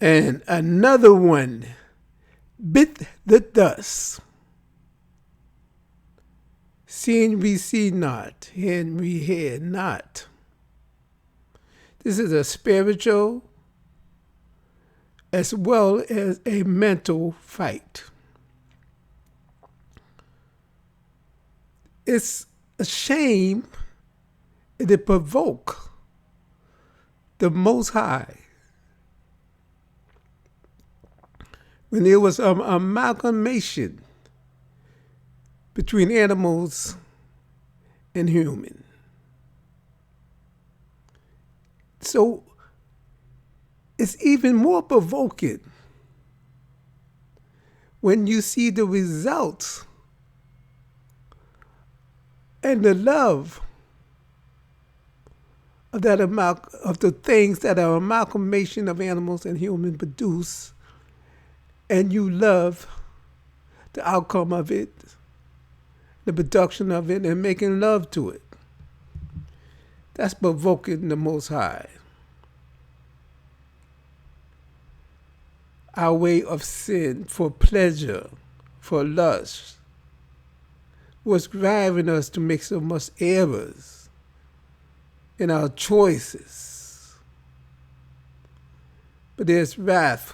And another one bit the dust. Seeing we see not, hearing we hear not. This is a spiritual as well as a mental fight. It's a shame that it provoke the Most High. When there was an amalgamation between animals and human. So it's even more provoking when you see the results and the love of of the things that are amalgamation of animals and humans produce, and you love the outcome of it, the production of it, and making love to it. That's provoking the Most High. Our way of sin for pleasure, for lust, was driving us to make so much errors in our choices. But there's wrath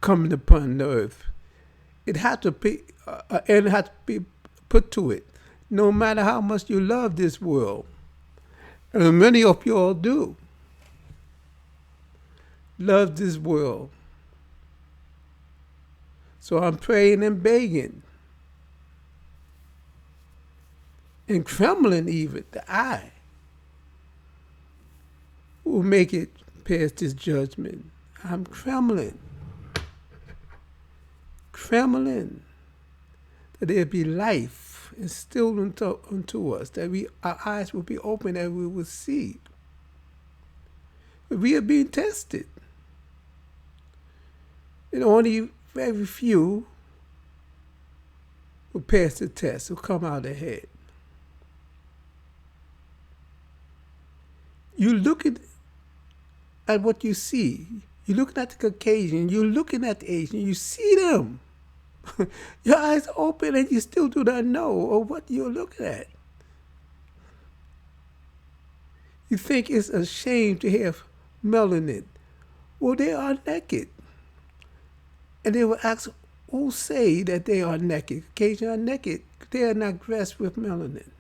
coming upon the earth. It had to be, and it had to be put to it. No matter how much you love this world, and many of you all do, love this world. So I'm praying and begging, and trembling even, the eye will make it past this judgment. I'm trembling that there be life instilled unto us, that our eyes will be open and we will see. But we are being tested. And only very few will pass the test, will come out ahead. You looking at what you see. You're looking at the Caucasian. You're looking at the Asian. You see them. Your eyes open and you still do not know or what you're looking at. You think it's a shame to have melanin. Well, they are naked. And they will ask, who say that they are naked? Caucasians are naked. They are not dressed with melanin.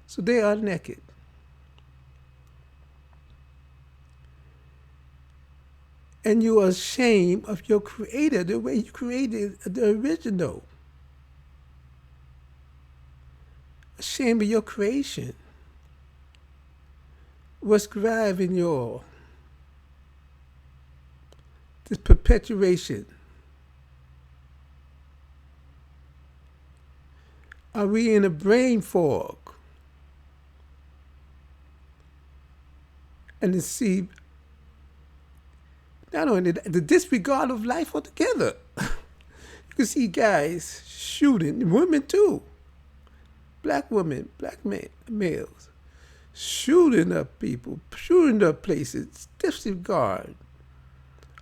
So they are naked. And you are ashamed of your creator, the way you created the original. Ashamed of your creation. What's driving this perpetuation? Are we in a brain fog? And to see not only the disregard of life altogether. You can see guys shooting, women too, black women, males, shooting up people, shooting up places, disregard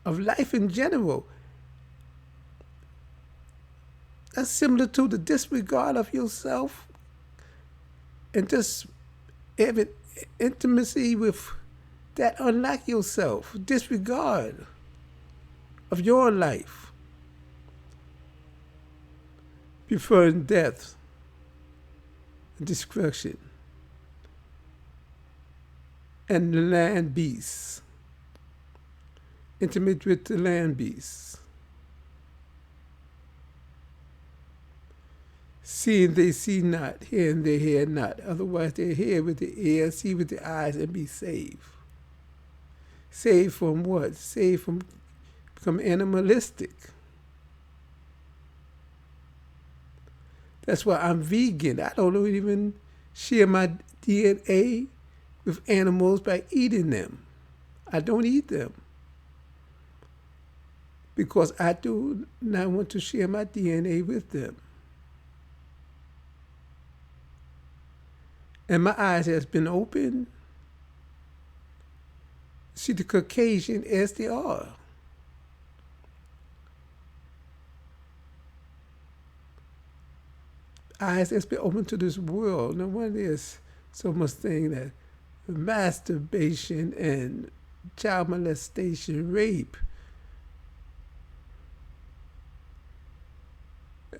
of life in general. That's similar to the disregard of yourself and just having intimacy with that unlike yourself, disregard of your life, preferring death and destruction, and the land beasts, intimate with the land beasts. Seeing they see not, hearing they hear not. Otherwise they hear with the ear, see with the eyes, and be saved. Saved from what? Saved from become animalistic. That's why I'm vegan. I don't even share my DNA with animals by eating them. I don't eat them because I do not want to share my DNA with them. And my eyes has been opened See the Caucasian as they are. Eyes that's been open to this world. No wonder there's so much thing that masturbation and child molestation, rape,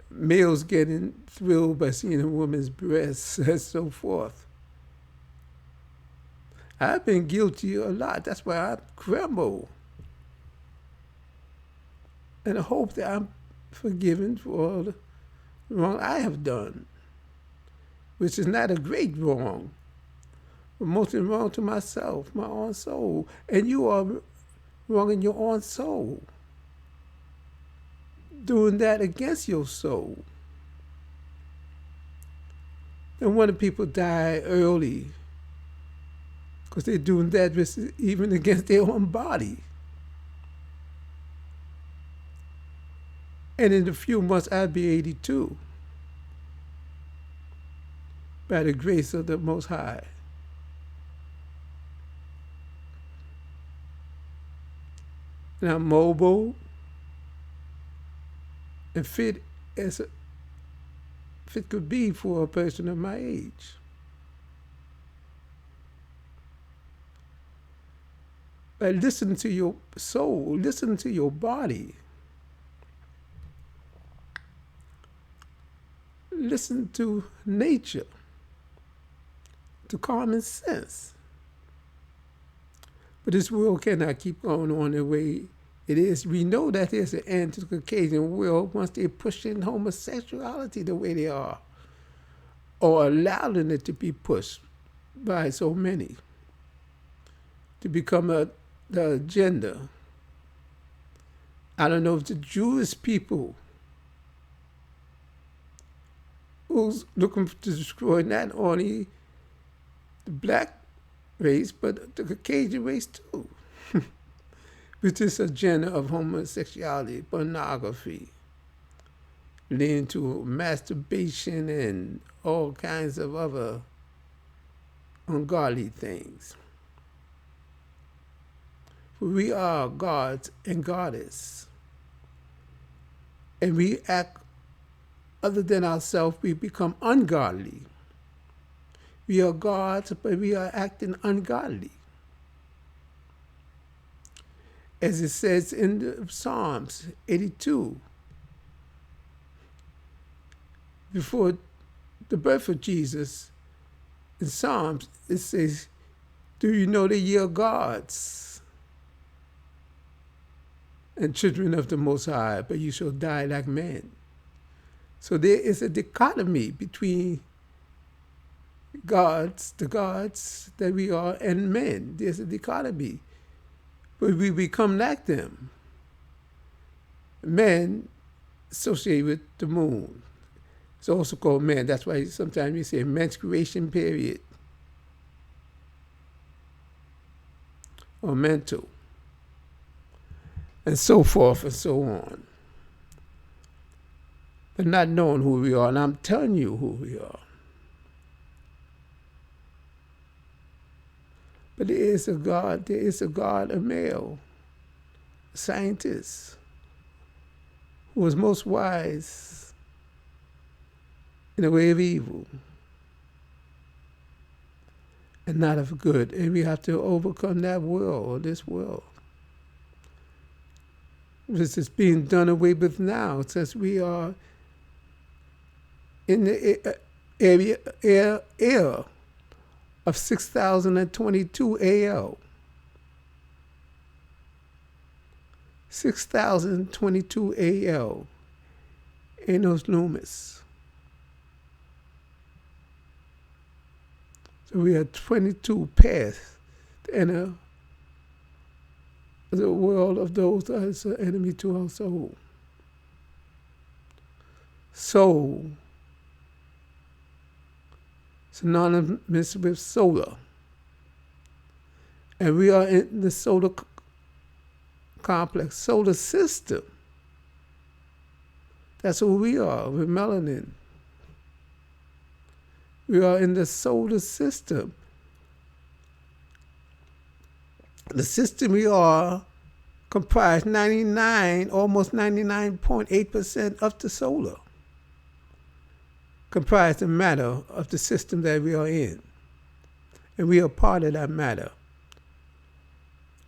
males getting thrilled by seeing a woman's breasts, and so forth. I've been guilty a lot. That's why I tremble. And I hope that I'm forgiven for all the wrong I have done, which is not a great wrong, but mostly wrong to myself, my own soul. And you are wrong in your own soul, doing that against your soul. And when people die early, because they're doing that even against their own body. And in a few months, I'll be 82. By the grace of the Most High. And I'm mobile and fit as fit could be for a person of my age. But listen to your soul, listen to your body. Listen to nature, to common sense. But this world cannot keep going on the way it is. We know that there's an end to the Caucasian world once they push in homosexuality the way they are, or allowing it to be pushed by so many to become the agenda. I don't know if the Jewish people who's looking to destroy not only the black race, but the Caucasian race too, with this agenda of homosexuality, pornography, leading to masturbation and all kinds of other ungodly things. For we are gods and goddess, and we act other than ourselves, we become ungodly. We are gods, but we are acting ungodly. As it says in the Psalms 82, before the birth of Jesus, in Psalms, it says, do you know that ye are gods and children of the Most High, but you shall die like men? So there is a dichotomy between gods, the gods that we are, and men. There's a dichotomy. But we become like them. Men associate with the moon. It's also called man. That's why sometimes we say menstruation period or mental, and so forth and so on. But not knowing who we are, and I'm telling you who we are. But there is a God, a male, a scientist, who is most wise in the way of evil and not of good. And we have to overcome that world, or this world. This is being done away with now, since we are in the era of 6022 AL. 6022 AL. Anos Loomis. So we are 22 past to enter the world of those that is an enemy to our soul. Soul, synonymous with solar. And we are in the solar complex, solar system. That's who we are, with melanin. We are in the solar system. The system we are comprised 99, almost 99.8% of the solar. Comprise the matter of the system that we are in. And we are part of that matter.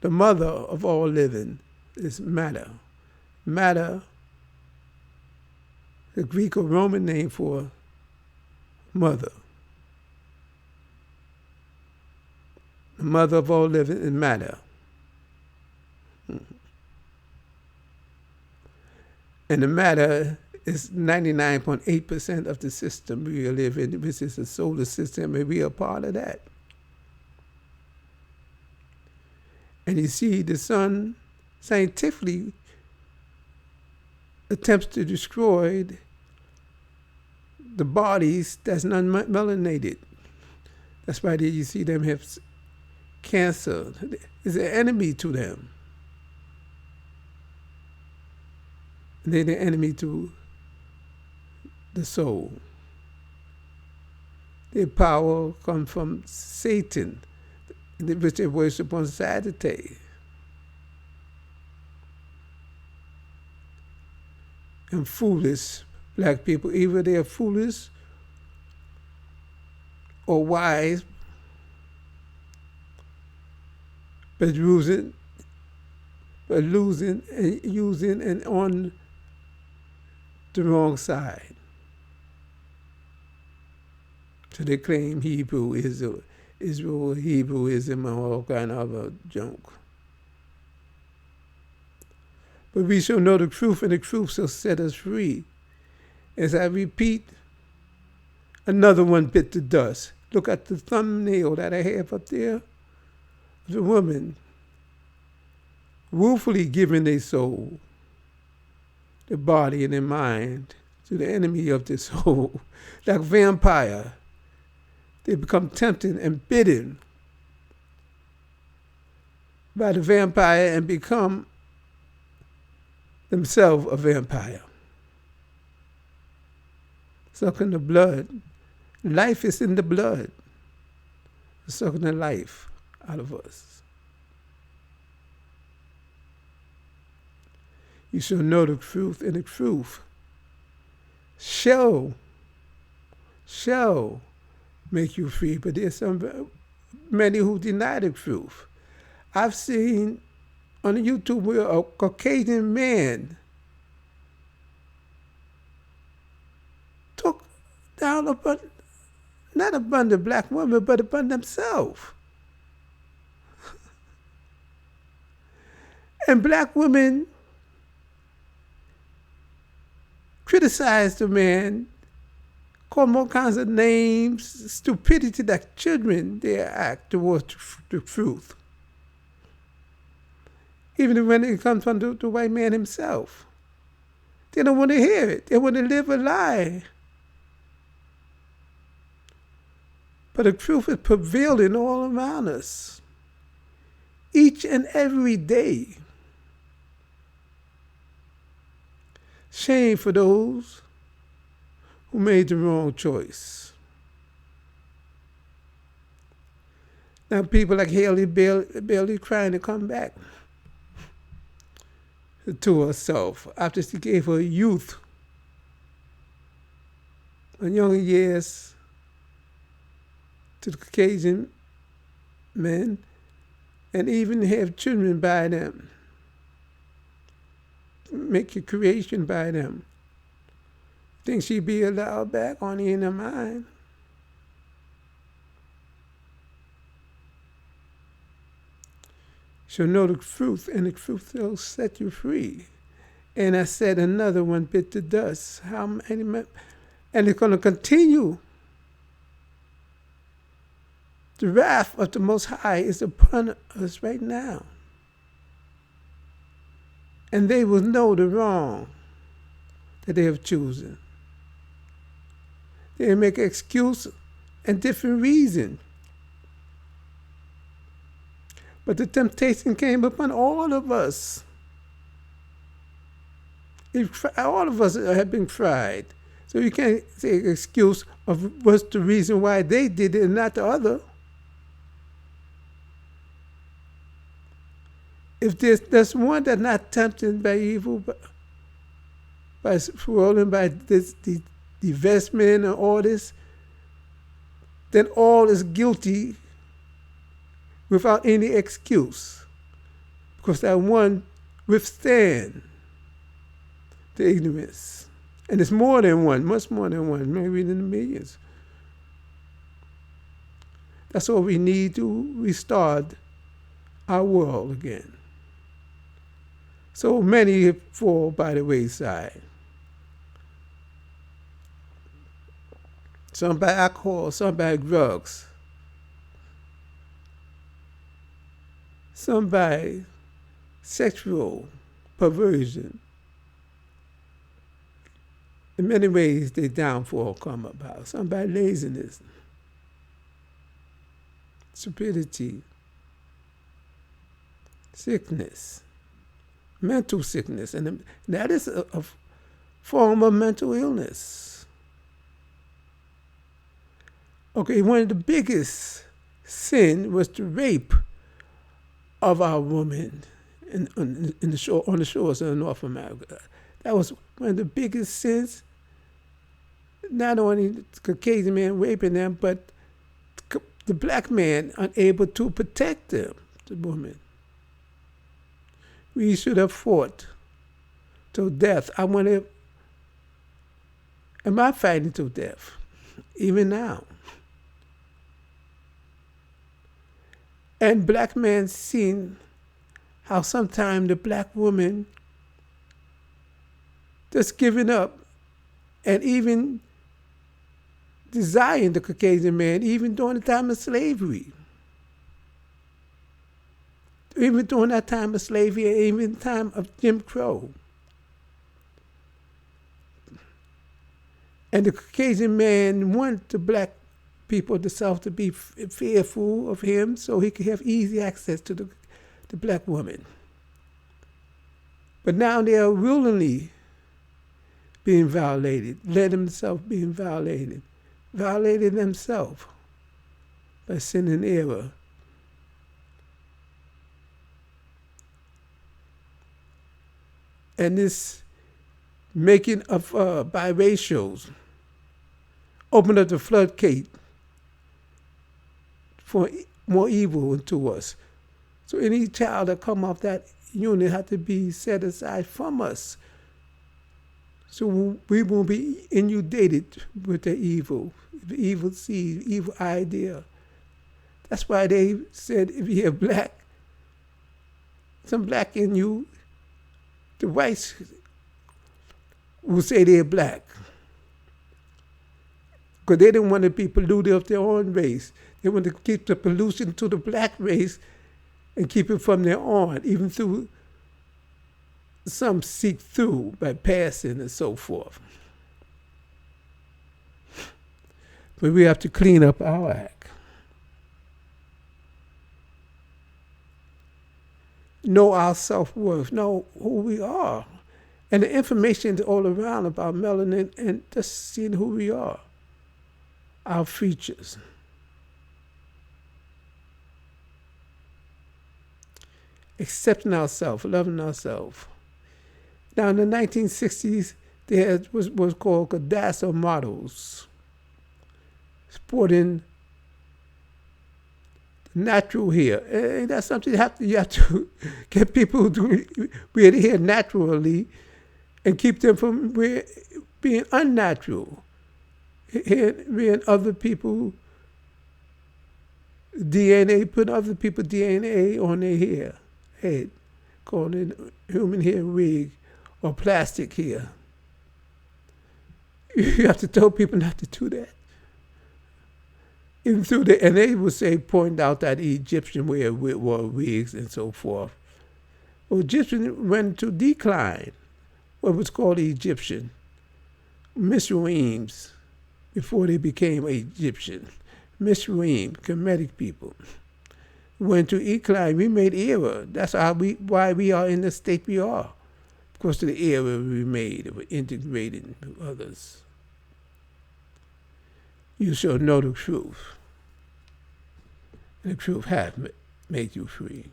The mother of all living is matter. Matter, the Greek or Roman name for mother. The mother of all living is matter. And the matter is 99.8% of the system we live in, which is the solar system, and we are part of that. And you see, the sun scientifically attempts to destroy the bodies that's non-melanated. That's why you see them have cancer. It's an enemy to them. They're the enemy to the soul. Their power comes from Satan, which they worship on Saturday. And foolish black people, either they are foolish or wise, but losing and using and on the wrong side. So they claim Israel, Hebrewism, and all kind of other junk. But we shall know the truth, and the truth shall set us free. As I repeat, another one bit the dust. Look at the thumbnail that I have up there. The woman willfully giving their soul, their body and their mind to the enemy of their soul. Like a vampire, they become tempted and bitten by the vampire and become themselves a vampire. Sucking the blood. Life is in the blood. Sucking the life out of us. You shall know the truth, and the truth shall make you free. But there's many who deny the truth. I've seen on YouTube where a Caucasian man took down not upon the black woman, but upon themselves. And black women criticized the man, called him all kinds of names, stupidity that children dare act towards the truth. Even when it comes from the white man himself. They don't want to hear it. They want to live a lie. But the truth is prevailing all around us, each and every day. Shame for those who made the wrong choice. Now people like Haley Bailey trying to come back to herself after she gave her youth and younger years to the Caucasian men and even have children by them. Make a creation by them. Think she'd be allowed back only in her mind? She'll know the truth, and the truth will set you free. And I said another one bit the dust. And it's going to continue. The wrath of the Most High is upon us right now. And they will know the wrong that they have chosen. They make an excuse and different reason. But the temptation came upon all of us. All of us have been tried. So you can't say an excuse of what's the reason why they did it and not the other. if there's one that's not tempted by evil, by swollen by the divestment and all this, then all is guilty without any excuse, because that one withstand the ignorance. And it's more than one, much more than one, maybe in the millions. That's what we need to restart our world again. So many fall by the wayside. Some by alcohol, some by drugs, some by sexual perversion. In many ways, their downfall come about. Some by laziness, stupidity, sickness, mental sickness, and that is a form of mental illness. Okay, one of the biggest sin was the rape of our women on the shores of North America. That was one of the biggest sins. Not only the Caucasian man raping them, but the black man unable to protect them, the woman. We should have fought till death. Am I fighting till death? Even now. And black men seen how sometimes the black woman just giving up and even desiring the Caucasian man even during the time of slavery. Even during that time of slavery, even the time of Jim Crow. And the Caucasian man wanted the black people of the South to be fearful of him so he could have easy access to the black woman. But now they are willingly being violated, let themselves being violated themselves by sin and error. And this making of biracials open up the floodgate for more evil into us. So any child that come off that unit had to be set aside from us. So we won't be inundated with the evil seed, evil idea. That's why they said if you're black, some black in you, the whites will say they're black. Because they didn't want to be polluted of their own race. They want to keep the pollution to the black race and keep it from their own, even through some seek through by passing and so forth. But we have to clean up our act. Know our self-worth, know who we are. And the information is all around about melanin and just seeing who we are, our features. Accepting ourselves, loving ourselves. Now in the 1960s, there was called Cadastro models, sporting natural hair. And that's something you have to get people to wear their hair naturally and keep them from being unnatural. Wearing other people's DNA, putting other people's DNA on their head, called it human hair wig or plastic hair. You have to tell people not to do that. Even through and they would say, point out that Egyptian wore wigs and so forth. Well, Egyptian went into decline, what was called Egyptian, Misraïms, before they became Egyptian. Misraïm, Kemetic people, went to decline. We made error. That's why we are in the state we are. Because of the error we made of integrating with others. You shall know the truth. And the truth has made you free.